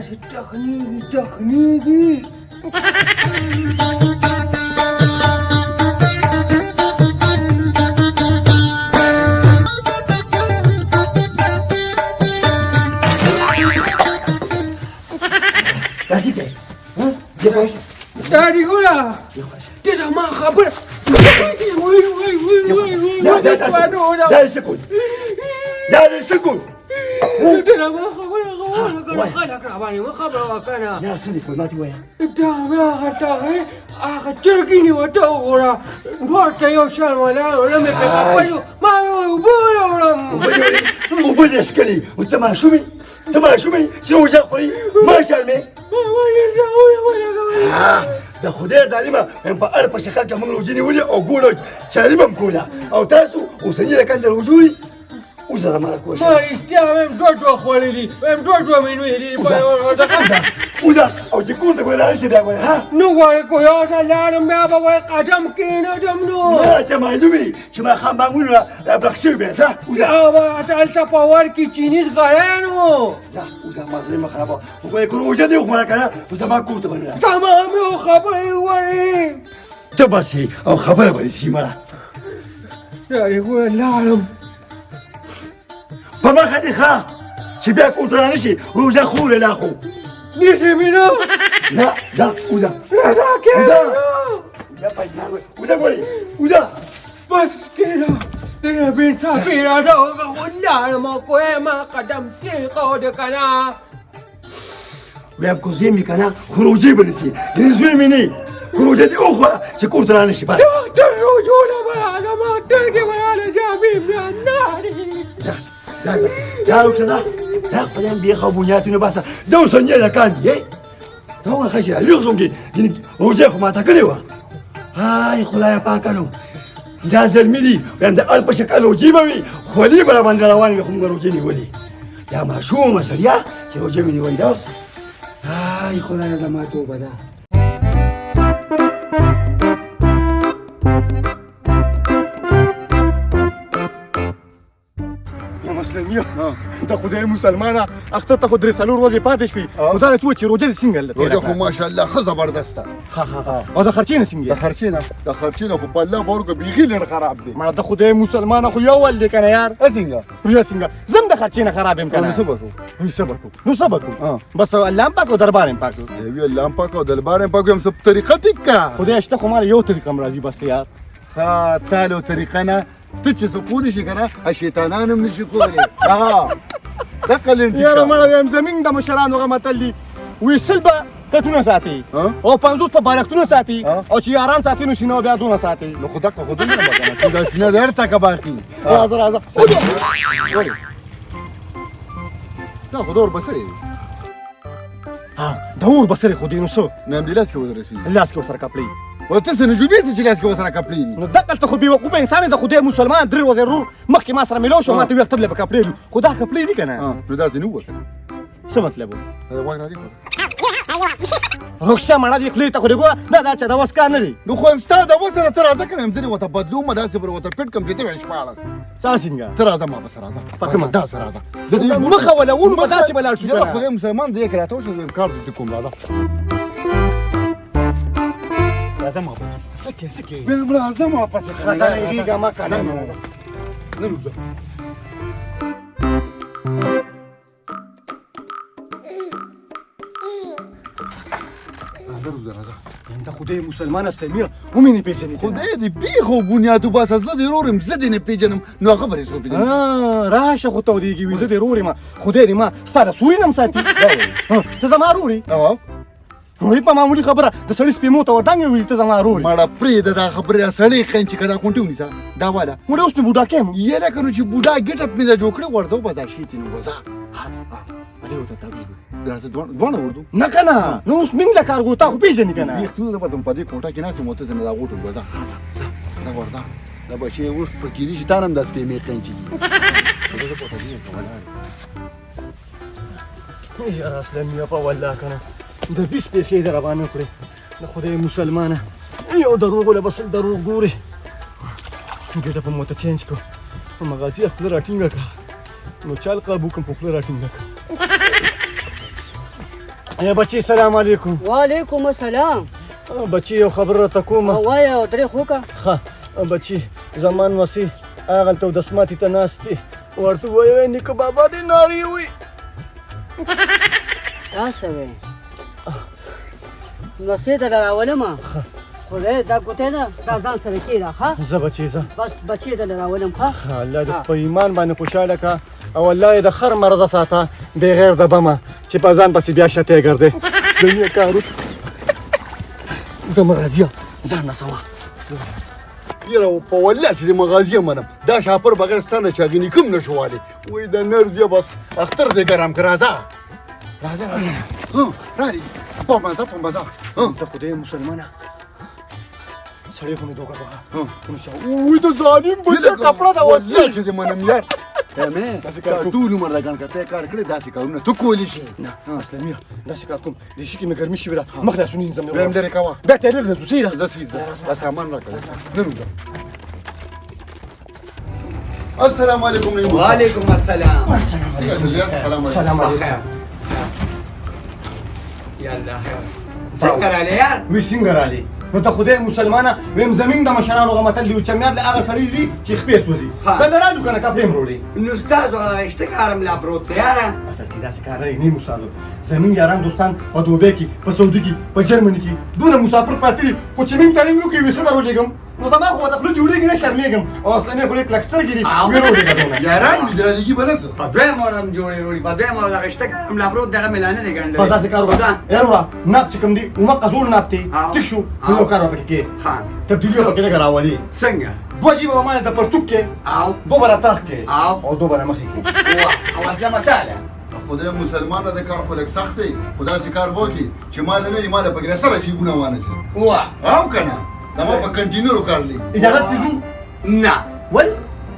داسې تخنیږي راځي دی زه پوهېږم دادي ګوله دې ته ما خبره دا سکون دا سکون دې ته ما خبره کنه خلک راباندې مه خبره وکنه یا څه دي فلمات ووایه دا مې هغه چرګي نیوته وګوره دواړو ته یو شان ولاړ وله مې پرې خفه شو ما اوبه راوړم اوبه دې څښلي او ته ماشوم یې چې روژه خوري ما شرمې د خدای ظالمه په اړ په شکل کې موږ روژې نیولې او ګوړه چاري به م کوله او تاسو اوسني د کندې روژو اوس زما د کور ما رښتیا ویم دوه خوړلي ویم دوه مې نیولي اوځه او چې کور ته به راشي بیا به ها نو غواړې که یو ځل لاړم بیا به وایي قدم کېنږدم نو ما ته معلوم وي چې ماښام بانګونه رابلق شوي بیا ځه اوځه هلته په ور کې چینیز غړی نو ځه اوځه ما زړه مه خرابوه وګورې که روژه دې وخوړه که نه نو زما کور ته به نه راشي زما مې خبرې وړې ته بس یې او خبره به دې سي مړه یارې ګوره لاړم په مخه دې ښه چې بیا کور ته رانشي روژه خورې لا خو نیسې مې نه نه ځه اوځه رضا کېږه اوځه ګورې اوځه بس کېږه دې بېانصافي راته وکړه خو لاړم او کویمه قدم کېښود که نه ویم که زوی مې که نه خو روژې به نیسي یعنې زوی مې نه خو روژه دې وخوړه چې کور ته رانشي بس تر روژو نه به راځم او سترګې به راله جامې بیا ناري ځه روکشه ځه ځه خپلیم بیخ او بنیاتونه باسه دا اوسنۍ لکان دي دا وایه ښه چې راویښ شوم کې روژه خو ماته کړې وه های خدایه پاکه نو دا زلمي دي ویم د اړ په شکل روژې به وي خولې به راباندې روانې وي خو موږ روژې نیولې دا ماشومه سړیا چې روژه مې نیولې دا اوس های خدایه زما توبه ده مسلمانه د خدای مسلمانه اختر ته خو درې څلور ورځې پاتې شوې خو دا ته ووایه چې روژه دې څنګه روژه خو ماشاءالله ښه زبردسته او د خرچې نه څنګه د خرچې نه خو په الله به ورکړه بیخي لږ خراب دی مړه د خدای مسلمانه خو یو ول دی که نه یار څنګه زم د خرچې نه خراب یم که نه نو څه به کوو بس الله هم پاک او دربار هم پاک وي الله هم پاک او دربار هم پاک یم څه طریقه ټیک که خدای شته خو ماله یو طریقه هم راځي بس یار ښه تا له طریقه نه ته چې څه کولی شي که نه شیطانان هم نشي کولی دقه لنډ یاره مړه ویم زمین د مشرانو هغه متل دي وی سل به کټونه ساتي او 50 په بالښتونه ساتي او چې یاران ساتي نو سینه بیا دونه ساتي نو خو دقه خو دومره به که نه چې دا سینه در ته که باقي راځه ولې دا خو دا وربسرې دی د اور بسرې خو دی نو څه نو همدې لاس کې ودرسېږي لاس کې ورسره کپړې و ته څه نجوبې سې چې لاس کې ورسره کپړې دي نو دقلته خو بېوقوفه انسان د خدای مسلمان درې ورځې ورور مخکې ما سره میلاو شو ما ته ویل ته به کپړې لو خو دا کپړې دي که نه نو داسې نه ووته څه مطلب و غوږ راځي رخصه مړه دې خولې ته خو دې ګوره دا دا چې دا وس کار نه دی نو خو هم ستا د وس سره ته راځه که نه هم ځینې ورته بدلوم داسې به ورته پټ کړم چې ته وایې شپاړس څه څنګه ته راځه ما بس راځه په کومه داسې راځه مخه ولولو به داسې به لاړ شو یاره خدای مسلمان دی که راته وشو کار دې کوم راځه راځه ما پسې څه کې راځه ما پسې خزانېږېږه مه که نه د خدای مسلمان است میر ومې نه پېژنې خدای دې بیخ او بنیاد وباسه زه دې ورور یم زه دې نه پېژنم نو هغه به دې څه وپېژني راشه خو تودېږي وي زه دې رور یم خدای دې ما ستا د سوري نه هم ساتي ته زما رور یې وایي په معمولي خبره د سړي سپېمو ته ودانګې وي ته زما رور یې مړه پرېږده دا خبرې سړی خین چې که دا کونټې ونیسه دا واله مړې اوس مې بوډا کیم یاره که نو چې بوډا ګټپ مې دا جوړ کړی ورته به دا شیتې نو وځه علي ورته تاویږو راځه دواړه وردو نه که نه نو اوس موږ د کار کوو تا خو پېژنې که نه بېختونه به په دې کوټه کې ناست یم ورته نه راغوټم وځه دا ورځه دا بچې اوس په کېدای شي تا نه هم دا سپېمې قینچېږي یاره اصلا میا په والله که نه د بیس پېښې یې در روانه کړې د خدای مسلمانه یو دروغو له بسل دروغ ګورې ګېډه په موته چینج کړو په مغازي خوله راټینګه کړه نو چال قابو کوم په خوله راټینګه کړه یا بچی سلام علیکم. وعلیکم السلام. بچی یو خبر راته کومه. وایه درې خوکه. ښه بچی زمان وسی هغلته اودسماتي ته ناست دی ورته وایه نیکه بابا دې نارې وي. داسې وې نو سې ته راولم خدای دا ګوتې نه دا ځان سره کېږده ښه. زه بچی زه بس بچې ته راولم ښه. الله دې په ایمان باندې خوشحاله که او الله یې د خر مرضه ساته بغیر د بمه چې په ځان پسې بیا شته یې ګرځې. سلمي کار زه مغازیه ځان نسوه. یره په والله چې د مغازیه منم دا شاپر بغیر ستا نه چاغیني کوم نشو والی وایي د نرد یې بس اختر دې ګرم که راځه رالي په مزه د خدای مسلمانه سړی خو مې دوکه بخه وایي د ظالم بچه کپړه ده والله چې دې منم یار ټول عمر د ګڼکپۍ کار کړی داسې کارونه ته کولی شي نه اسلاميه داسې کار کوم د شي کې مې ګرمي شوې ده مخ داسې ونیسم بیا هم لرې کوه بیا تیاری ده دوسي ده زه سید دا سامان راکړه نن وځه السلام علیکم وعلیکم السلام. سلام علیکم. یالله څنګه راغلی یار؟ وی څنګه راغلی نو ته خدای مسلمانه ویم زمین د مشرانو هغه متل دی و چمیار له هغه سړی دي چې خپې سوځي دلته راځو که نه کپړې م وروړي. نو ستاسو هغه رشته کار ملا پروت دی یاره. اصل کې داسې کار نه نیم استادو زمین یاران دوستان په دوبۍ کې په سعودي کې په جرمني کې دونه مسافر پاتې دي خو چې موږ تعلیم وکړو ویسه در ولېږم نو زما خو د خوله جوړېږي نه شرمېږم او اصلنې خولې کلک سترګې دي ویې وړېږه دونه یاران مې درالېږي به نه څه په دویم ورځ هم جوړې وړي په دویم ورځ هغه رشته کار ملا پروت دغه ملا نه دی ګڼلی. بس داسې کار وکړه یار وړه ناب چې کوم دي عمق زوړ ناب دی ټیک شو خو یو کار وکړه کې تبدیلي به پکې لږه راولي څنګه دوه جیبه به ماله د پرتوب کې دو به راترخ کې او دو به نه مخې کې او اصله متاله خدای مسلمانه د کار خو لږ سخت دی خو داسې کار به وکړي چې مال نه وي ماله پکې سره جیبونه وانه شي او که نه دا ما په کنټینرو کار دی اجازت دې ځو نه ولې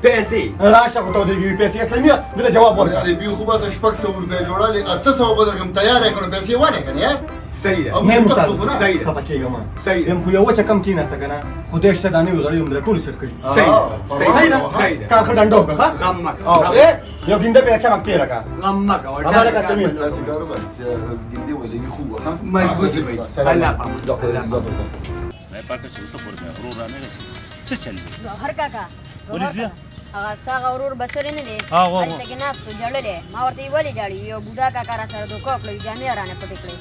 پیسې راشه خو ته ودرېږي پیسې اسلاميه دله جواب ورکړه یارې بي خو به ته 600 روپۍ جوړالې 800 به درکړم تیار یې کړو پیسې ولې که نه یار صحیح ده نه مستاد صحیح ده خفه کېږم صحیح ده یم خو یو وچه کم کېناسته که نه خدای شته دانې یو زړی هم ټولې سر کړي صحیح ده صحیح ده کار ښه ډنډه وکړه ښه غم مه کوه یو ګینده پرې چمک تېره کړه غم مه کوه ازاله که اسلاميه داسې کار وکړه چې ګیندې ولګي خوب ښه مضبوطې وي الله پاک मैं पाकर चल सब बोल रो रहा है से चल هر کاکا ولې بیا هغه ستا غرور بسره نه دی هغه هلته کې ناستو جړلې ما ورته ولې جاړي یو بوډا کاکا را سره دوکه کړې جامې رانه پټې کړې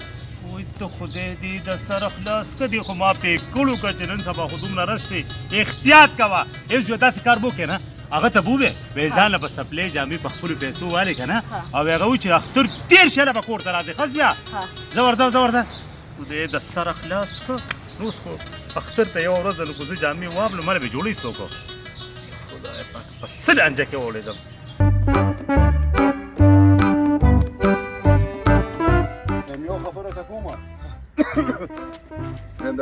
وای ته خدای دې د سر خلاص کدي خو ما په کړو کچ نن سبا خودم نه رسته احتیاط کوا ایس یو داسې کار بو کنه هغه ته بوله به ځان له سپلې جامې په خپل پیسو والے کنه او هغه و چې اختر 13 شله به کوړه راځي خزیا زبردست خدای د سر خلاص کو نو سکو اختر ته یو ورځ له کوزه جامې وابل مله به جوړې سوکو خدای پاک په سل انجه کې وړېدم یو خبره ته کومه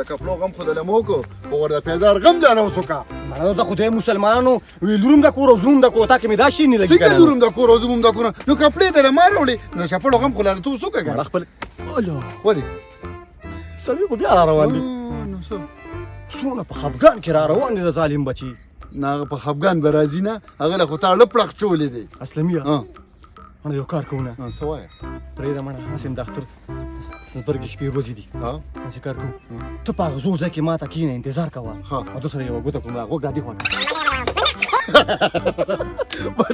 د کپلو غم خو د لموکو خو ور د پیدار غم لا نه وسوکا منو د خدای مسلمانانو وی لورم د کور او زوم د کوتا کې مې دا شي نه لګي څنګه لورم د کور او زوم د کور نو کپړې ته لمار وړي نو شپړو غم خو لا ته وسوکا ګر خپل الو ولې سړی خو بیا را روان دي نو څه څونه په خفګان کې را روان دي د ظالم بچي نه په خفګان به راځي نه هغه له خو تا لپړق چولې دی اسلاميه انا یو کار کوونه څه وایه پرېږده مړه هسې د اختر زبرګې شپې ورځې دي ها هسې کار کوو ته په هغه زور ځای کې ما ته کښېنه انتظار کوه او ده سره یوه ګوته کړو غوږ رادې خوا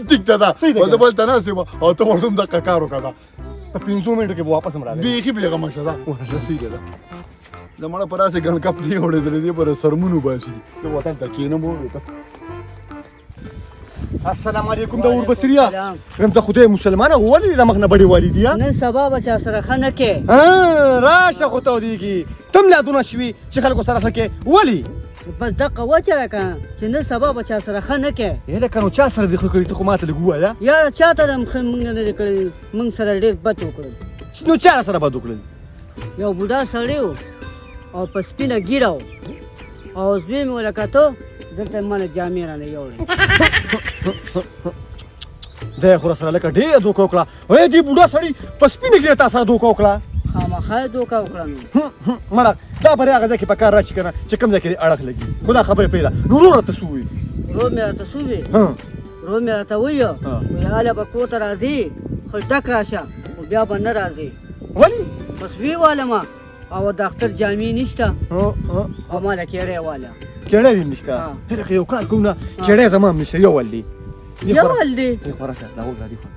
ټیک ته ده بل بل ته ناست یم او ته ورته هم دقه کار وکړه په 5 منټو کې به واپس هم راغلی بیخي بېغمه شه ده صحیح ده د مړه په داسې ګڼ کپ دی اورېدلی دی پر سرمونو باسي زه وطن ته کښېنم السلام علیکم د اوربصریا ویم ته خدای مسلمانه ولې د مخ نه بډې والي دي نن سبا به چا سره ښه نه کې راشه خو ته ودېږي تم لا دونه شوي چې خلکو سره ښه کې ولې بس دقه وچه راکړه چې نن سبا به چا سره ښه نه کې لکه نو چا سره دې ښه کړي ته خو ماته لږ ووایه یاره چا ته هم ښه موږ نه دي کړي موږ سره ډېر بد وکړل نو چا سره بد وکړل یو بوډا سړی و او په سپینه ږیره و او زوی مې ولکتو دلته مانه جامې رانه یوړې دی خو راسره لکه ډېره دوکه وکړه وایي دې بوډا سړي په سپینه ږیره تا سره دوکه وکړه خامخا یې دوکه وکړه نو مړه دا بریا هغه ځای کې په کار راشي که نه چې کوم ځای کې دې اړخ لګي خو دا خبرې پرېږده نو ورور راته څه ووایي ورور مې راته څه ووایي ورور مې راته ووایه وایي هله به کور ته راځې خو ډک راشه خو بیا به نه راځې ولې بس وی والا ما او د اختر جامې نشته او ماله کېړی والا کېړی دې نشته هلکه یو کار کوو نه کېړی زما هم نشته یو ول دی یو ول دی دې خوا راشه دا وګوره دې خوا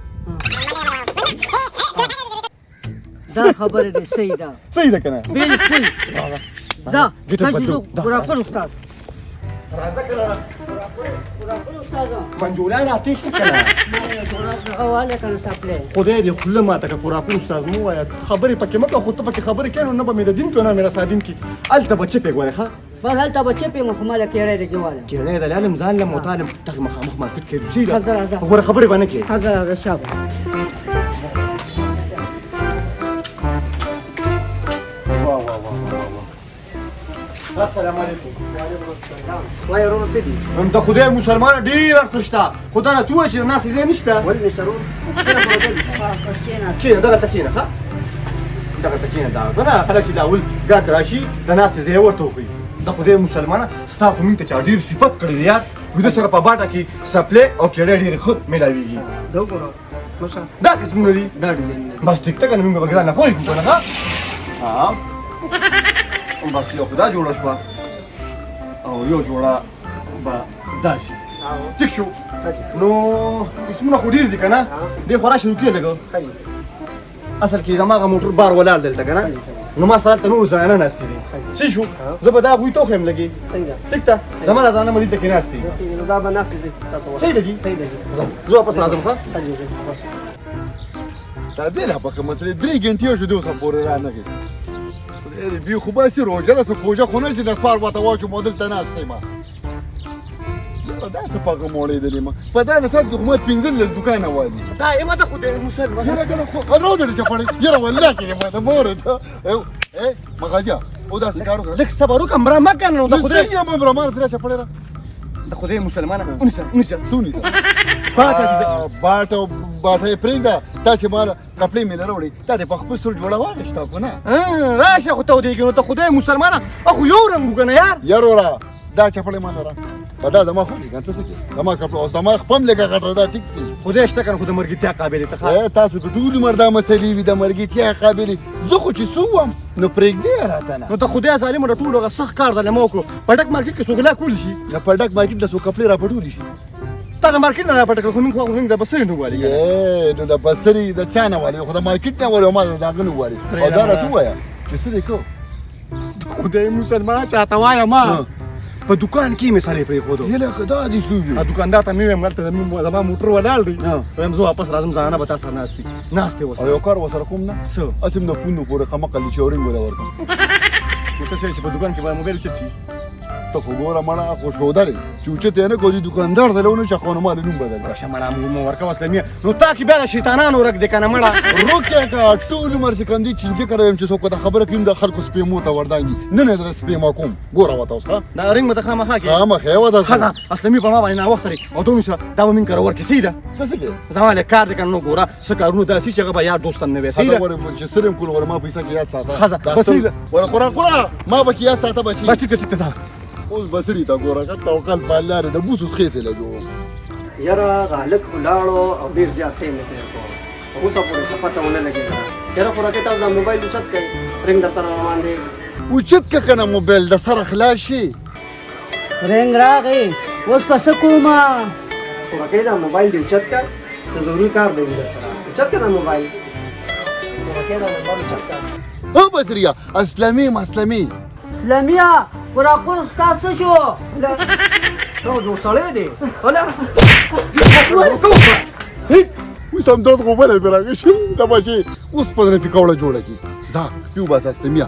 دا خبره دې صحیح ده صحیح ده که نه بالکل دا قرافل استاد راځه که نه قرافل استاد منجولان اتیک شي که نه حواله کنه سپلی خدای دې خوله ماته که خرافي استاد مو ووایه خبرې پکې مه کوه خو ته پکې خبرې کوې نو نه به مې د دین تو نه مې رسادین کي هلته به چپې ګورې ښه بس هلته به چپې مو خو ماله کېړی دی کې والا کېړی د لالم ځان لم وتالم دغه مخامخ مارکېټ کې دوسي ده راځه راځه ګوره خبرې به نه کوې راځه راځه شابه السلام علیکم وای ورور څه دي هم د خدای مسلمان ډېر ارزښت شته خو دا راته ووایه چې د ناستې ځای نشته ولې نشته ورور کښېنه دغلته کښېنه ښه دغلته کښېنه دا نه خلک چې د اول ګاک راشي د ناستې ځای ورته وښیي د خدای مسلمانه ستا خو موږ ته چا ډېر صفت کړی دی یار ویده سره په باټه کې سپلی او کېړی ډېرې ښه میلاوېږي دا وګوره دا قسمونه دي بس ټیک ته که نه موږ به ګرانه پوهېږو که نه ښه بس یو خو دا جوړه شوه او یو جوړه به داسې ټیک شو نو قسمونه خو ډېر دي که نه دې خو راشي روکې لږه اصل کې زما هغه موټر بار ولاړ دلته که نه نو ما سره هلته نور زنانه ناستې دي صحیح شو زه به دا هغوی ته وښیم لږې ټیک ده زما را زنانه به دلته کې ناستې دا به ناستې صحیح ده جي صحیح ده زه واپس راځم ښه دا بېله پکه مسلې 3 ګنټې شو دې اوسه پورې رانغی بی خو باسي روژه ده څه کوژه خو نه چې د کفار ورته واچو ما دلته ناست یم داسې پکه موړېدلې ما په دا نصاب کې خو ما 15 دوکانه والي دا یمه ده خو د مسلمان یاره کنه خو راوړل چې پړې یاره والله کې ما د مور ته مغازیا او داسې کار وکړه لږ صبر وکړه مړه مه کنه نو د خدای څنګه ما برمار ترې چې پړې را د خدای مسلمانه ونیسه سونی باټه یې پرېږده تا چې ما کپړې مې نه راوړې تا دې په خپل سور جوړه واخېسته خو نه راشه خو تودېږي نو د خدای مسلمانه خو یو رنګ وګڼه یار یاروره دا چپړې ما نه را په دا زما خو دي که ته څه کوې زما کپړه اوس زما خپل لږه غټه دا ټیک دي خدای شته کنه خو د مرګتیا قابلې ته تاسو که ټول عمر دا مسلې وي د مرګتیا قابلې زه خو چې څه وم نو پرېږدې راته نه نو د خدای ظالمو د ټولو هغه سخت کار درله ما وکړو په ډک مارکېټ کې څو غلا کولی شي نه په ډک مارکېټ د څو کپړې را پټولی شي تا د مارکېټ نه را پټه کړل خو موږ د بسرې نه غواړي نو د بسرې د چا نه غواړي خو د مارکېټ نه غواړي او ما د هغه نه غواړي او دا راته ووایه چې څه دی کو خدای مسلمان چاته وایم ما په دکان کې مې سړی پرېښودو یلکه دا دې څه وي دکاندار ته مې ویل هلته زما موټر ولاړ دی وایم زه واپس راځم زنانه به تا سره ناست وي ناست دی او یو کار ورسره کوم نه څه هسې م د پوندو پورې قمقل دي چې اورینګ وله ورکړم نو ته څه چې په دکان کې به موبایل اوچت کړي ته خو ګوره مړه خو ښودلې چې اوچت یې نه کړو دې دوکاندار ته ونه چې خو نه ما د نوم بدل راشه مړه مو ورکوه اسلامي نو تا کې بیا د شیطانانو ورک دی که نه مړه روک یې که ټول عمر چې کوم دي چینجه کړی یم چې څوک ورته خبره کوي د خلکو سپېمو ته وردانګي نن یې در سپېما کوم ګوره ورته اوس ښه دا رنګ به ته خامخا کې خامخا یې وده ښځه اسلامي په ما باندې ناوخته دی او ته ونیسه دا به مين کره ورکړي صحیح ده ته څه کوې زما له کار دی که نه نو ګوره څه کارونه داسې چې هغه به یار دوستان نه وي صحیح ده چې سره یم کول غواړم ما پیسه کې یاد ساته ښځه بصري وره قرآن ما به کې یاد ساته بچي بس ټیک ټیک ته اوس بصري ته ګوره که توکل په الله دی د بوس اوس خېټې لګوم یاره غالک ولاړو او ډېر زیات ټایم یې تېر کړو اوسه پورې څه پته ونه لګېده چېرې خو راکې تاسو دا موبایل اوچت کړئ رنګ درته را روان دی اوچت که که نه موبایل د سره خلاص شي رنګ راغی اوس په څه کومه خو راکې دا موبایل دې اوچت کړه څه ضروري کار دی در سره اوچت کړه دا موبایل راکې دا موبایل اوچت کړه او بصريه اسلامي مسلمي اسلامیه قراقور ستا څه شو ته جوړ سړی دی هله اوس همدرد خو بلی پرې راغی شي د بچې اوس پدنه پیکوړه جوړه کړي ځه پیو بس اسلاميه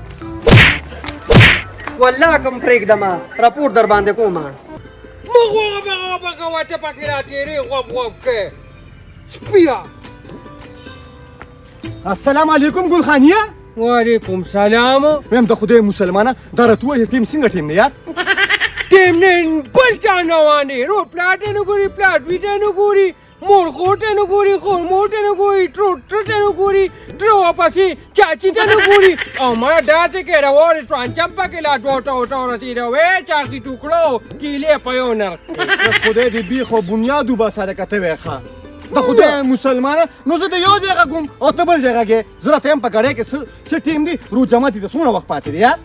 والله کوم پرېږدمه راپور در باندې کومه مخ وغه ته پکې راتېرې غوب غوب کې سپیا السلام علیکم ګل خانیه وعلیکم سلام ویم د خدای مسلمانه دا راته ووایه ټیم څنګه ټیم دی یار ټیم نه بل چا نه وانې رو پلاټ نه ګوري پلاټ ویټه نه ګوري مور خوټه نه ګوري خور موټه نه ګوري ټروټه نه ګوري ډرو پسې چاچی ته نه ګوري او ما داسې کې راوړې ټران چمپا کې لا ټوټه وټه رسېده وې چاقي ټوکړو کیلې په یو نرخ خدای دې بیخ او بنیاد وباسه لکه ته وایې ښه د خدای مسلمانه نو زه د یو ځای غږ کوم او ته بل ځای غږې زه راته یم په ګاډۍ کې څه ټیم دی روح جماعت دي ته څومره وخت پاتې دی یار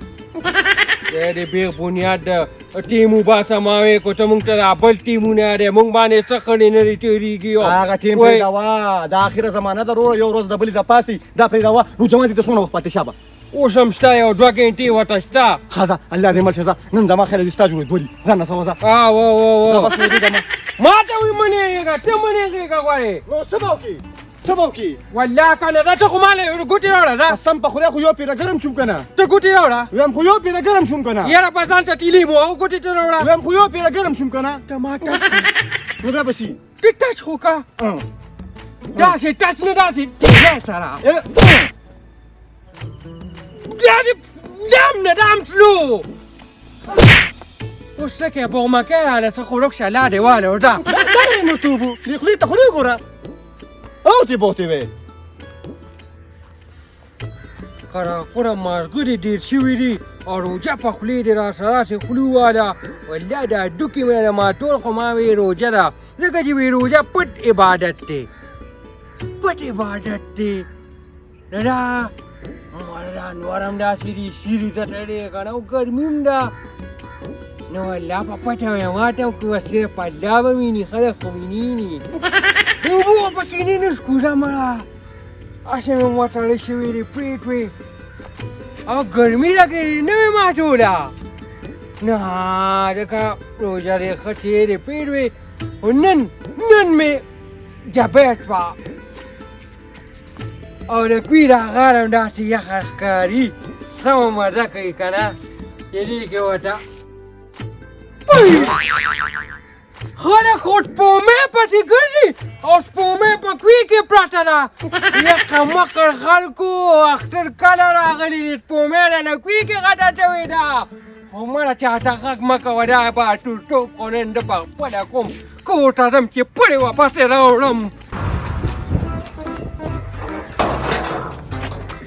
د بیغ بنیاد د ټیمو باسه ما وې کو ته مونږ ته دا بل ټیمونه دی مونږ باندې څه خړې نه دی تېرېږي هغه ټیم پرېږدوه دا اخره زمانه ده وروره یو ورځ د بلې د پاسې دا پرېږدوه روح جماعت دي ته څومره وخت پاتې شابه اوس هم شته یو 2 غنټې ورته شته ښه ځه الله دې مل شه ځه نن زما خیال دی ستا جوړېدو دي ځه نه سوه ځه او بس مېږېږه ما ته وایي منېږه ته منېږېږه غواړې نو څه به وکړي څه به وکړي والله کنه دا ته خو ما له ګوتې راوړه دا قسم په خدای خو یو پیره ګرم شوم که نه ته ګوتې راوړه ویم خو یو پیره ګرم شوم که نه یاره په ځان ته تیلي مو او ګوتې ته راوړه ویم خو یو پیره ګرم شوم که نه ته ما ټچ نو بیا به شي ته ټچ خو که داسې ټچ نه داسې تیری سره دام نه دام تلو اوس څه کوې بغمکۍ هله څه خوړک شه لا دې واله ورته دغه مرتوب و دې خولې ته خولې ګوره اوتې بوتې وې قراقوره مازګرې ډېر شوي دي او روجه په خولې دې راسره راسې خولې وواله والله دا ډوکې مې د ما ټول خو ما وې روجه ده ځکه چې وې روجه پټ عبادت دی پټ عبادت دی نه دا مردان ورم داسې دي سیري ته تړې که نه او ګرمي هم ده نو والله په پټه ویم ماته هم که صرف الله به ویني خلک خو ویني اوبه به پکې نه نسکوزه مړه هسې مې وتړې شوي دي پریټ وې او ګرمي لګېدې نه وې ما ټوله نه ځکه روژه دې ښه تېرې پریټ وې خو نن مې جبیټ وه او د کوي دا غار هم داسې یخه ښکاري سمه مزه کوي که نه چې دې کې ورته خلک خو سپومې پسې ګرځي او سپومې په کوي کې پرته ده یخه مقر خلکو اختر کله راغلي دي سپومې نه کوي کې غټه شوې ده خو مړه چاته غږ مه کوه دا به ټوټوپ خو نن د په خپله کوم کور ته ځم چې پړې واپس یې راوړم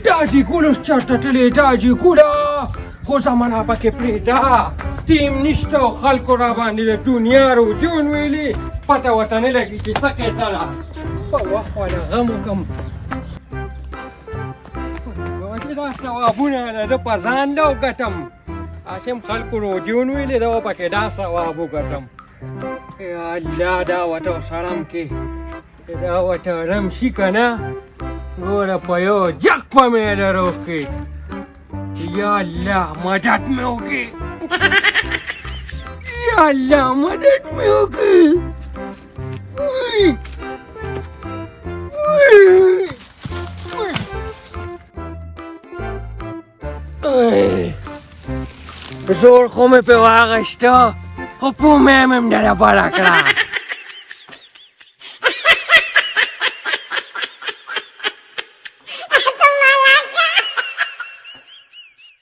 داجی ګولس چرته تللی داجی ګوله خو زمانه پکې پرېږده ټیم نشته او خلکو را باندې د دنیا روجون ویلي پته ورته نه لګي چې څه کېدله په وخت باندې غم وکړم چې دا ثوابونه د ده په ځان ده وګټم هسې هم خلکو روجون ویلي ده پکې دا ثواب وګټم یا الله دا ورته سړم کې دا ورته رم شي که نه ګوره په یو جګ په مې دروکې یا الله مدد مې وکړي یا الله مدد مې وکړي زور خو مې پې واغېسته خو پومې مې هم ډله بله کړه